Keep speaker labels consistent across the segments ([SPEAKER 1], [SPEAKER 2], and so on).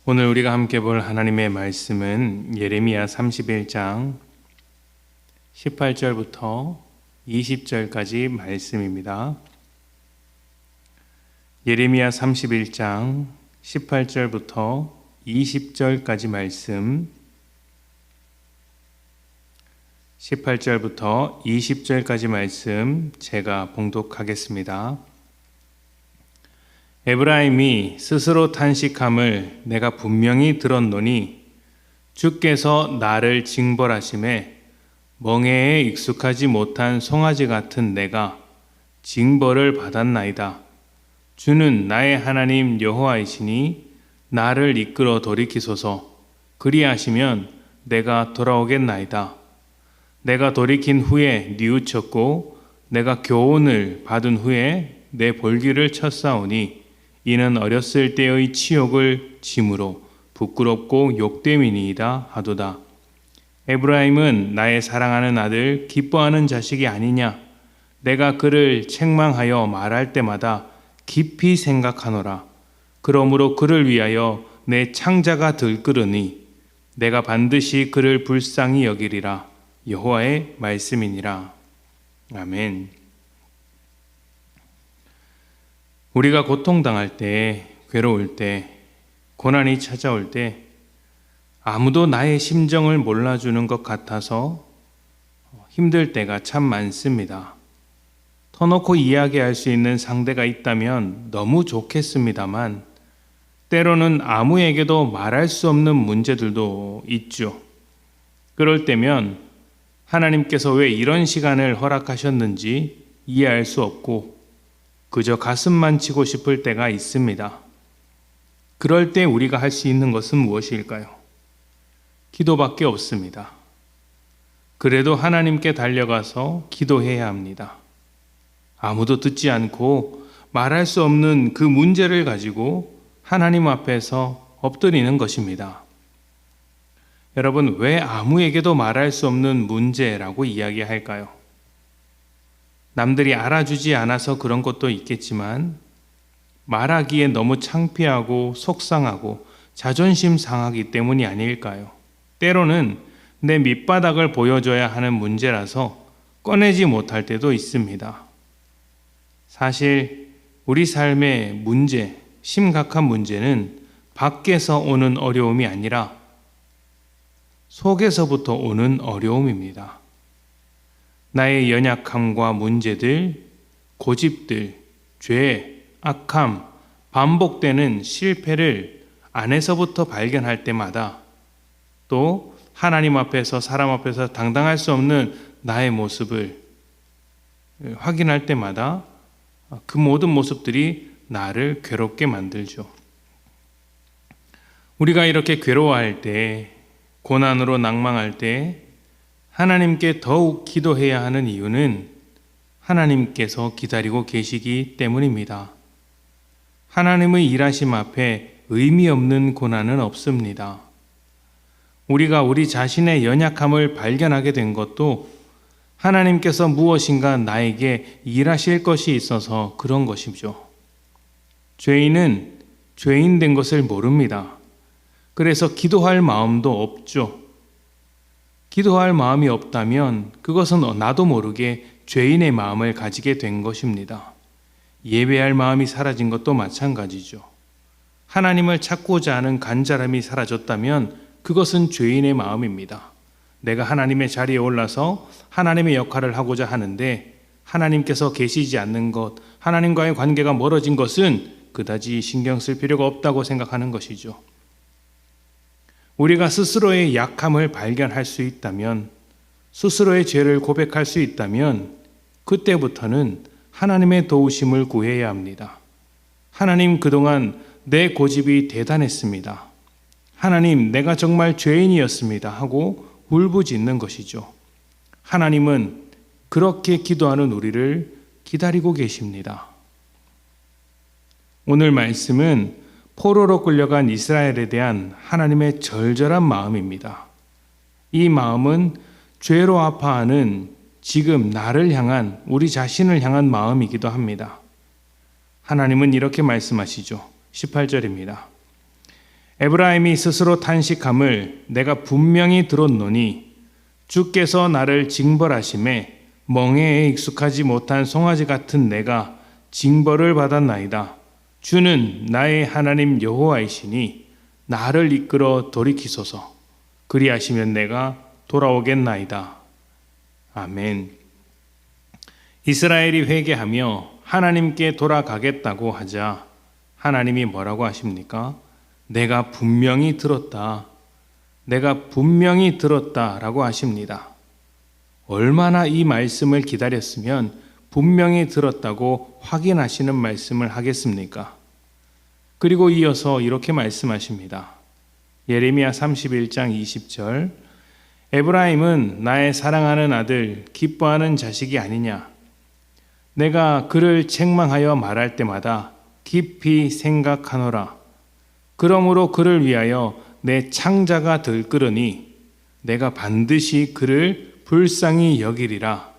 [SPEAKER 1] 오늘 우리가 함께 볼 하나님의 말씀은 예레미야 31장 18절부터 20절까지 말씀입니다. 예레미야 31장 18절부터 20절까지 말씀, 18절부터 20절까지 말씀 제가 봉독하겠습니다. 에브라임이 스스로 탄식함을 내가 분명히 들었노니 주께서 나를 징벌하심에 멍에에 익숙하지 못한 송아지 같은 내가 징벌을 받았나이다. 주는 나의 하나님 여호와이시니 나를 이끌어 돌이키소서. 그리하시면 내가 돌아오겠나이다. 내가 돌이킨 후에 뉘우쳤고 내가 교훈을 받은 후에 내 볼기를 쳤사오니 이는 어렸을 때의 치욕을 짐으로 부끄럽고 욕됨이니이다 하도다. 에브라임은 나의 사랑하는 아들 기뻐하는 자식이 아니냐. 내가 그를 책망하여 말할 때마다 깊이 생각하노라. 그러므로 그를 위하여 내 창자가 들끓으니 내가 반드시 그를 불쌍히 여기리라. 여호와의 말씀이니라. 아멘. 우리가 고통당할 때, 괴로울 때, 고난이 찾아올 때 아무도 나의 심정을 몰라주는 것 같아서 힘들 때가 참 많습니다. 터놓고 이야기할 수 있는 상대가 있다면 너무 좋겠습니다만 때로는 아무에게도 말할 수 없는 문제들도 있죠. 그럴 때면 하나님께서 왜 이런 시간을 허락하셨는지 이해할 수 없고 그저 가슴만 치고 싶을 때가 있습니다. 그럴 때 우리가 할 수 있는 것은 무엇일까요? 기도밖에 없습니다. 그래도 하나님께 달려가서 기도해야 합니다. 아무도 듣지 않고 말할 수 없는 그 문제를 가지고 하나님 앞에서 엎드리는 것입니다. 여러분, 왜 아무에게도 말할 수 없는 문제라고 이야기할까요? 남들이 알아주지 않아서 그런 것도 있겠지만 말하기에 너무 창피하고 속상하고 자존심 상하기 때문이 아닐까요? 때로는 내 밑바닥을 보여줘야 하는 문제라서 꺼내지 못할 때도 있습니다. 사실 우리 삶의 문제, 심각한 문제는 밖에서 오는 어려움이 아니라 속에서부터 오는 어려움입니다. 나의 연약함과 문제들, 고집들, 죄, 악함, 반복되는 실패를 안에서부터 발견할 때마다 또 하나님 앞에서 사람 앞에서 당당할 수 없는 나의 모습을 확인할 때마다 그 모든 모습들이 나를 괴롭게 만들죠. 우리가 이렇게 괴로워할 때, 고난으로 낭망할 때 하나님께 더욱 기도해야 하는 이유는 하나님께서 기다리고 계시기 때문입니다. 하나님의 일하심 앞에 의미 없는 고난은 없습니다. 우리가 우리 자신의 연약함을 발견하게 된 것도 하나님께서 무엇인가 나에게 일하실 것이 있어서 그런 것이죠. 죄인은 죄인 된 것을 모릅니다. 그래서 기도할 마음도 없죠. 기도할 마음이 없다면 그것은 나도 모르게 죄인의 마음을 가지게 된 것입니다. 예배할 마음이 사라진 것도 마찬가지죠. 하나님을 찾고자 하는 간절함이 사라졌다면 그것은 죄인의 마음입니다. 내가 하나님의 자리에 올라서 하나님의 역할을 하고자 하는데 하나님께서 계시지 않는 것, 하나님과의 관계가 멀어진 것은 그다지 신경 쓸 필요가 없다고 생각하는 것이죠. 우리가 스스로의 약함을 발견할 수 있다면, 스스로의 죄를 고백할 수 있다면 그때부터는 하나님의 도우심을 구해야 합니다. 하나님, 그동안 내 고집이 대단했습니다. 하나님, 내가 정말 죄인이었습니다 하고 울부짖는 것이죠. 하나님은 그렇게 기도하는 우리를 기다리고 계십니다. 오늘 말씀은 포로로 끌려간 이스라엘에 대한 하나님의 절절한 마음입니다. 이 마음은 죄로 아파하는 지금 나를 향한, 우리 자신을 향한 마음이기도 합니다. 하나님은 이렇게 말씀하시죠. 18절입니다. 에브라임이 스스로 탄식함을 내가 분명히 들었노니 주께서 나를 징벌하심에 멍에에 익숙하지 못한 송아지 같은 내가 징벌을 받았나이다. 주는 나의 하나님 여호와이시니 나를 이끌어 돌이키소서. 그리하시면 내가 돌아오겠나이다. 아멘. 이스라엘이 회개하며 하나님께 돌아가겠다고 하자 하나님이 뭐라고 하십니까? 내가 분명히 들었다. 내가 분명히 들었다라고 하십니다. 얼마나 이 말씀을 기다렸으면 분명히 들었다고 확인하시는 말씀을 하겠습니까? 그리고 이어서 이렇게 말씀하십니다. 예레미야 31장 20절 에브라임은 나의 사랑하는 아들, 기뻐하는 자식이 아니냐. 내가 그를 책망하여 말할 때마다 깊이 생각하노라. 그러므로 그를 위하여 내 창자가 들끓으니 내가 반드시 그를 불쌍히 여기리라.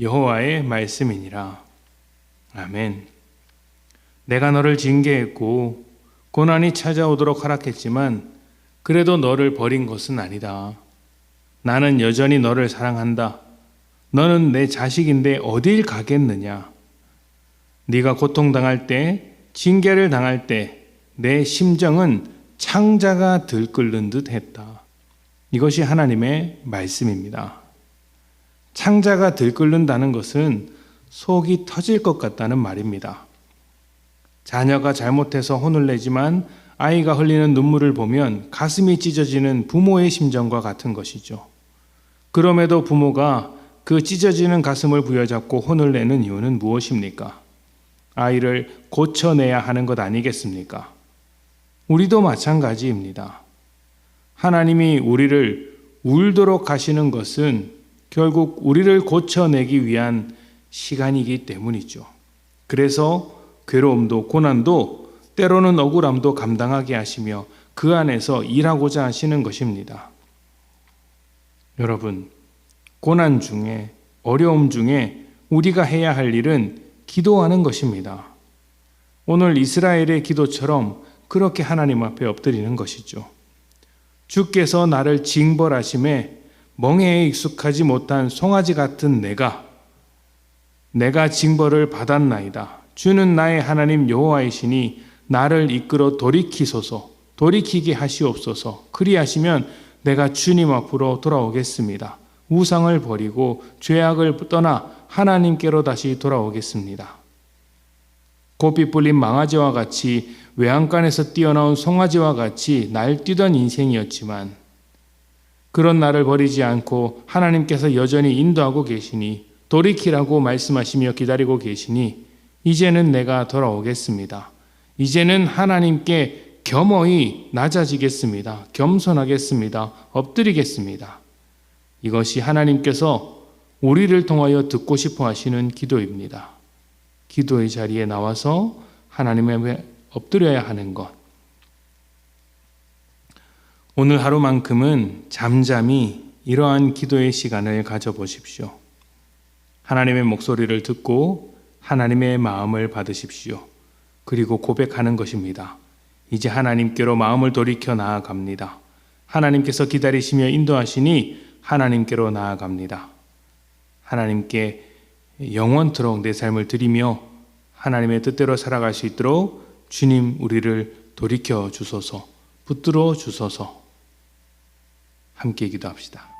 [SPEAKER 1] 여호와의 말씀이니라. 아멘. 내가 너를 징계했고 고난이 찾아오도록 허락했지만 그래도 너를 버린 것은 아니다. 나는 여전히 너를 사랑한다. 너는 내 자식인데 어딜 가겠느냐. 네가 고통당할 때, 징계를 당할 때 내 심정은 창자가 들끓는 듯 했다. 이것이 하나님의 말씀입니다. 창자가 들끓는다는 것은 속이 터질 것 같다는 말입니다. 자녀가 잘못해서 혼을 내지만 아이가 흘리는 눈물을 보면 가슴이 찢어지는 부모의 심정과 같은 것이죠. 그럼에도 부모가 그 찢어지는 가슴을 부여잡고 혼을 내는 이유는 무엇입니까? 아이를 고쳐내야 하는 것 아니겠습니까? 우리도 마찬가지입니다. 하나님이 우리를 울도록 하시는 것은 결국 우리를 고쳐내기 위한 시간이기 때문이죠. 그래서 괴로움도 고난도 때로는 억울함도 감당하게 하시며 그 안에서 일하고자 하시는 것입니다. 여러분, 고난 중에 어려움 중에 우리가 해야 할 일은 기도하는 것입니다. 오늘 이스라엘의 기도처럼 그렇게 하나님 앞에 엎드리는 것이죠. 주께서 나를 징벌하심에 멍에에 익숙하지 못한 송아지 같은 내가 징벌을 받았나이다. 주는 나의 하나님 여호와이시니 나를 이끌어 돌이키게 하시옵소서. 그리하시면 내가 주님 앞으로 돌아오겠습니다. 우상을 버리고 죄악을 떠나 하나님께로 다시 돌아오겠습니다. 고삐 뿔린 망아지와 같이 외양간에서 뛰어나온 송아지와 같이 날뛰던 인생이었지만 그런 나를 버리지 않고 하나님께서 여전히 인도하고 계시니 돌이키라고 말씀하시며 기다리고 계시니 이제는 내가 돌아오겠습니다. 이제는 하나님께 겸허히 낮아지겠습니다. 겸손하겠습니다. 엎드리겠습니다. 이것이 하나님께서 우리를 통하여 듣고 싶어 하시는 기도입니다. 기도의 자리에 나와서 하나님의 엎드려야 하는 것. 오늘 하루만큼은 잠잠히 이러한 기도의 시간을 가져보십시오. 하나님의 목소리를 듣고 하나님의 마음을 받으십시오. 그리고 고백하는 것입니다. 이제 하나님께로 마음을 돌이켜 나아갑니다. 하나님께서 기다리시며 인도하시니 하나님께로 나아갑니다. 하나님께 영원토록 내 삶을 드리며 하나님의 뜻대로 살아갈 수 있도록 주님 우리를 돌이켜 주소서, 붙들어 주소서. 함께 기도합시다.